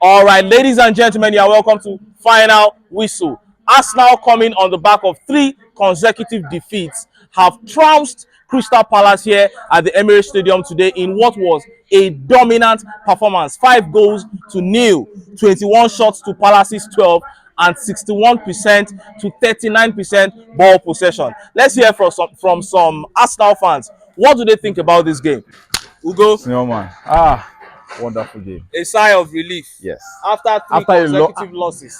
All right, ladies and gentlemen, you are welcome to Final Whistle. Arsenal, coming on the back of 3 consecutive defeats, have trounced Crystal Palace here at the Emirates Stadium today in what was a dominant performance. 5 goals to nil, 21 shots to Palace's 12, and 61% to 39% ball possession. Let's hear from some Arsenal fans. What do they think about this game? Ugo? Snowman. Wonderful game. A sigh of relief. Yes. After 3 consecutive losses.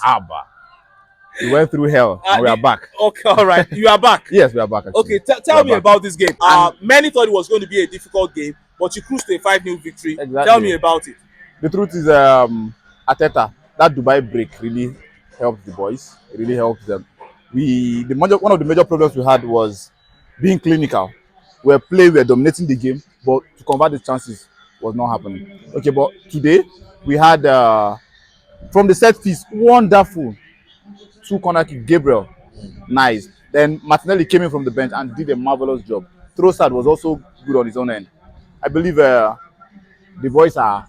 We went through hell and we are back. Okay, all right. You are back. Yes, we are back. Actually. Okay, tell me about this game. Many thought it was going to be a difficult game, but you cruised to a 5-0 victory. Exactly. Tell me about it. The truth is, Arteta, that Dubai break really helped the boys. It really helped them. One of the major problems we had was being clinical. We were dominating the game, but to convert the chances was not happening. Okay, but today we had from the set piece, wonderful 2 corner kick, Gabriel, nice. Then Martinelli came in from the bench and did a marvelous job. Trossard was also good on his own end. I believe the boys are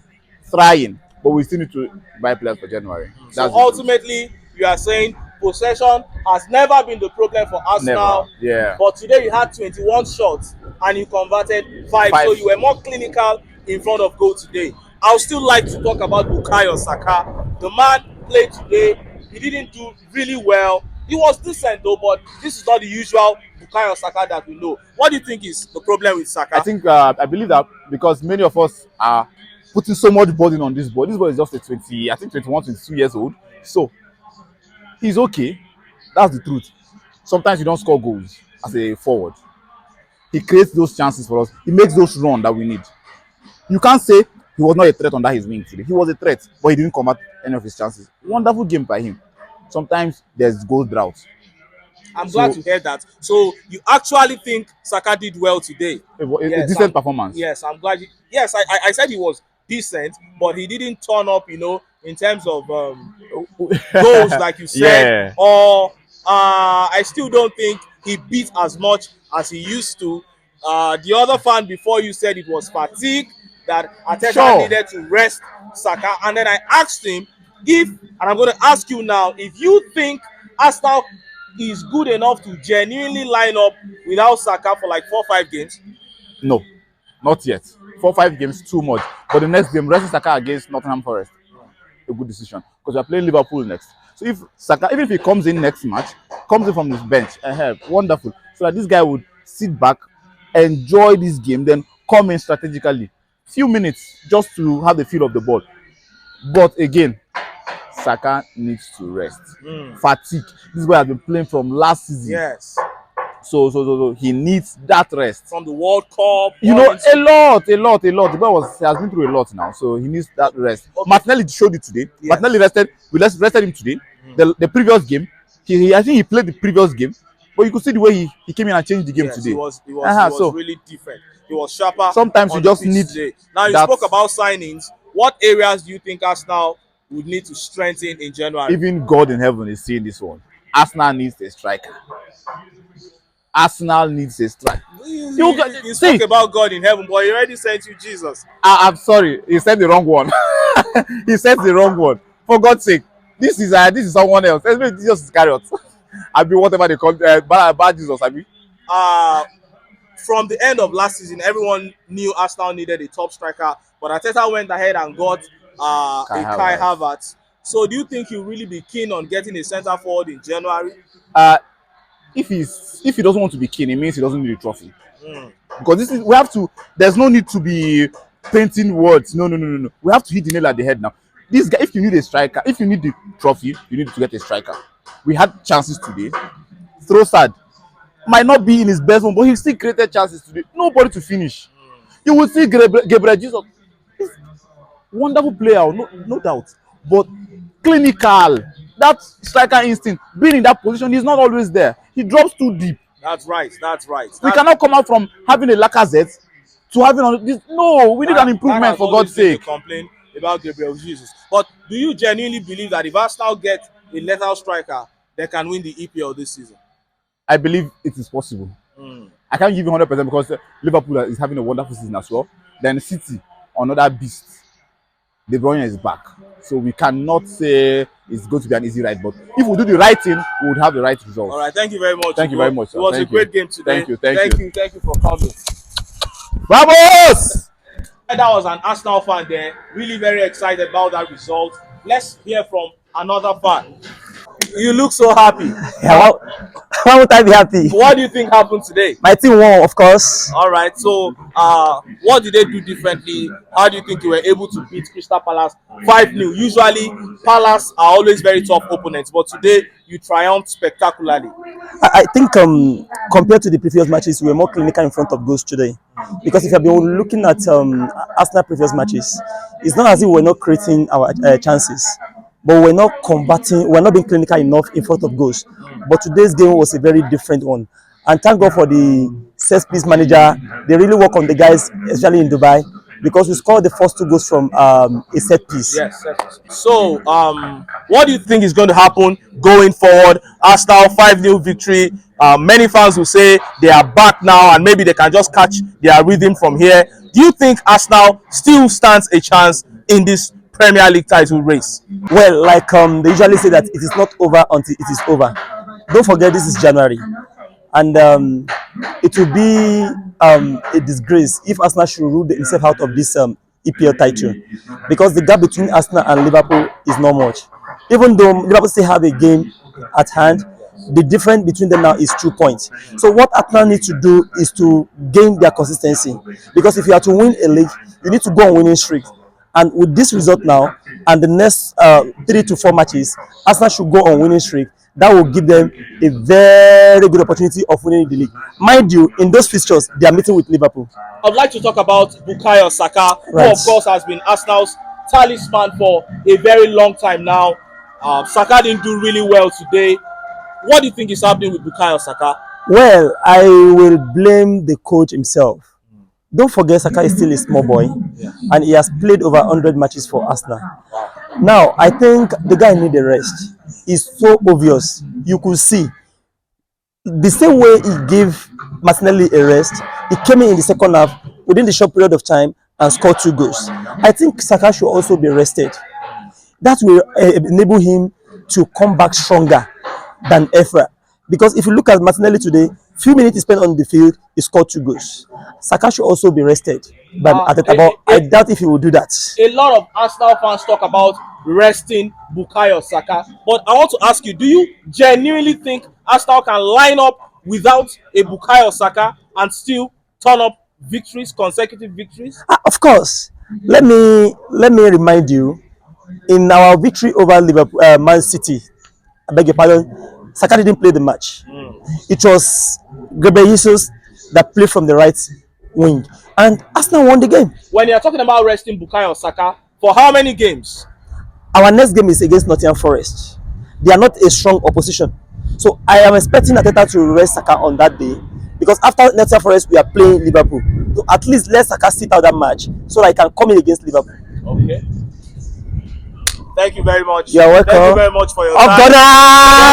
trying, but we still need to buy players for January. So ultimately, you are saying possession has never been the problem for Arsenal. Never. Yeah. But today you had 21 shots and you converted 5. So you were more clinical in front of goal today. I would still like to talk about Bukayo Saka. The man played today. He didn't do really well. He was decent though, but this is not the usual Bukayo Saka that we know. What do you think is the problem with Saka? I believe that because many of us are putting so much burden on this boy. This boy is just 21, 22 years old. So he's okay. That's the truth. Sometimes you don't score goals as a forward. He creates those chances for us. He makes those runs that we need. You can't say he was not a threat under his wing today. He was a threat, but he didn't convert any of his chances. Wonderful game by him. Sometimes there's goal drought. I'm glad to hear that. So you actually think Saka did well today? A decent performance. Yes, I'm glad. Yes, I said he was decent, but he didn't turn up, in terms of goals, like you said. Yeah. Or I still don't think he beat as much as he used to. The other fan before you said it was fatigue, that Arteta needed to rest Saka. And then I asked him and I'm going to ask you now, if you think Arsenal is good enough to genuinely line up without Saka for like 4 or 5 games? No, not yet. 4 or 5 games, too much. But the next game, resting Saka against Nottingham Forest, a good decision. Because we are playing Liverpool next. So if Saka, even if he comes in next match, comes in from his bench, wonderful. So that this guy would sit back, enjoy this game, then come in strategically. Few minutes just to have the feel of the ball. But again, Saka needs to rest. Fatigue. This boy has been playing from last season. Yes. So he needs that rest. From the World Cup. A lot. The boy has been through a lot now, so he needs that rest. Okay. Martinelli showed it today. Yes. Martinelli rested. We rested him today. The previous game, I think he played the previous game, but you could see the way he came in and changed the game today. He was really different. He was sharper. Sometimes you just need. Today. Now you spoke about signings. What areas do you think Arsenal would need to strengthen in January? Even God in heaven is seeing this one. Arsenal needs a striker. Arsenal needs a striker. You spoke about God in heaven, but he already sent you Jesus. I'm sorry, he said the wrong one. He said the wrong one. For God's sake, this is someone else. Jesus Iscariot. I mean, whatever they call bad Jesus. I mean, from the end of last season, everyone knew Arsenal needed a top striker, but Arteta went ahead and got Kai Havertz. So do you think he'll really be keen on getting a centre forward in January? If he doesn't want to be keen, it means he doesn't need a trophy. Because there's no need to be painting words. No. We have to hit the nail at the head now. This guy, if you need a striker, if you need the trophy, you need to get a striker. We had chances today. Trossard might not be in his best one, but he still created chances today. Nobody to finish. You will see Gabriel Jesus. He's wonderful player, no doubt. But clinical, that striker instinct, being in that position, he's not always there. He drops too deep. That's right. We cannot come out from having a Lacazette to having this. No, we need an improvement for God's sake. Complain about Gabriel Jesus. But do you genuinely believe that if Arsenal get a lethal striker, they can win the EPL this season? I believe it is possible. I can't give you 100% because Liverpool is having a wonderful season as well. Then City, another beast. De Bruyne is back. So we cannot say it's going to be an easy ride. But if we do the right thing, we would have the right result. All right, thank you very much. Thank you very much, sir. It was Thank a great you. game today. Thank you. Thank you for coming. Vamos! That was an Arsenal fan there. Really very excited about that result. Let's hear from another fan. You look so happy. Yeah, why would I be happy? What do you think happened today? My team won, of course. All right. So, what did they do differently? How do you think you were able to beat Crystal Palace 5-0? Usually, Palace are always very tough opponents, but today you triumphed spectacularly. I think compared to the previous matches, we were more clinical in front of goals today. Because if you have been looking at Arsenal previous matches, it's not as if we're not creating our chances, but we're not combating, we're not being clinical enough in front of goals. But today's game was a very different one. And thank God for the set piece manager. They really work on the guys, especially in Dubai, because we scored the first 2 goals from a set piece. Yes. So, what do you think is going to happen going forward? Arsenal 5-0 victory. Many fans will say they are back now and maybe they can just catch their rhythm from here. Do you think Arsenal still stands a chance in this Premier League title race? Well, like they usually say that it is not over until it is over. Don't forget this is January, and it will be a disgrace if Arsenal should rule themselves out of this EPL title, because the gap between Arsenal and Liverpool is not much. Even though Liverpool still have a game at hand, the difference between them now is 2 points. So what Arsenal need to do is to gain their consistency, because if you are to win a league, you need to go on winning streak. And with this result now and the next 3 to 4 matches, Arsenal should go on winning streak. That will give them a very good opportunity of winning the league. Mind you, in those fixtures, they are meeting with Liverpool. I'd like to talk about Bukayo Saka, who of course has been Arsenal's talisman for a very long time now. Saka didn't do really well today. What do you think is happening with Bukayo Saka? Well, I will blame the coach himself. Don't forget, Saka is still a small boy, and he has played over 100 matches for Arsenal. Now, I think the guy needs a rest. It's so obvious. You could see the same way he gave Martinelli a rest. He came in the second half within the short period of time and scored 2 goals. I think Saka should also be rested. That will enable him to come back stronger than ever. Because if you look at Martinelli today, few minutes he spent on the field, he scored 2 goals. Saka should also be rested. But I doubt if he will do that. A lot of Arsenal fans talk about resting Bukayo Saka. But I want to ask you, do you genuinely think Arsenal can line up without a Bukayo Saka and still turn up victories, consecutive victories? Of course. Let me remind you, in our victory over Liverpool, Man City, I beg your pardon, Saka didn't play the match. It was Gabriel Jesus that played from the right wing, and Arsenal won the game. When you're talking about resting Bukayo Saka, for how many games? Our next game is against Nottingham Forest. They are not a strong opposition, so I am expecting Arteta to rest Saka on that day, because after Nottingham Forest we are playing Liverpool. So at least let Saka sit out that match so that I can come in against Liverpool. Okay. Thank you very much. You're welcome. Thank you very much for your time.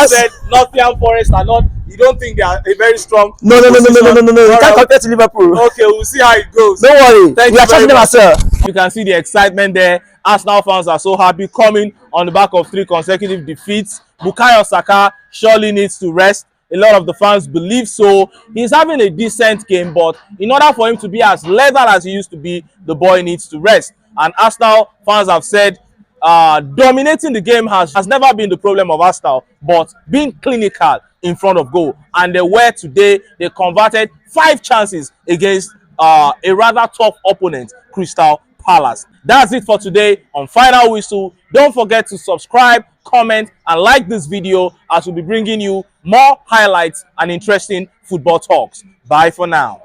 You said Nottingham Forest are not. You don't think they are a very strong? No. You can't compare to Liverpool. Okay, we'll see how it goes. Don't worry. Thank we you are trusting them as well. You can see the excitement there. Arsenal fans are so happy, coming on the back of 3 consecutive defeats. Bukayo Saka surely needs to rest. A lot of the fans believe so. He's having a decent game, but in order for him to be as level as he used to be, the boy needs to rest. And Arsenal fans have said dominating the game has never been the problem of Arsenal, but being clinical in front of goal. And they were today. They converted 5 chances against a rather tough opponent, Crystal Palace. That's it for today on Final Whistle. Don't forget to subscribe, comment, and like this video, as we'll be bringing you more highlights and interesting football talks. Bye for now.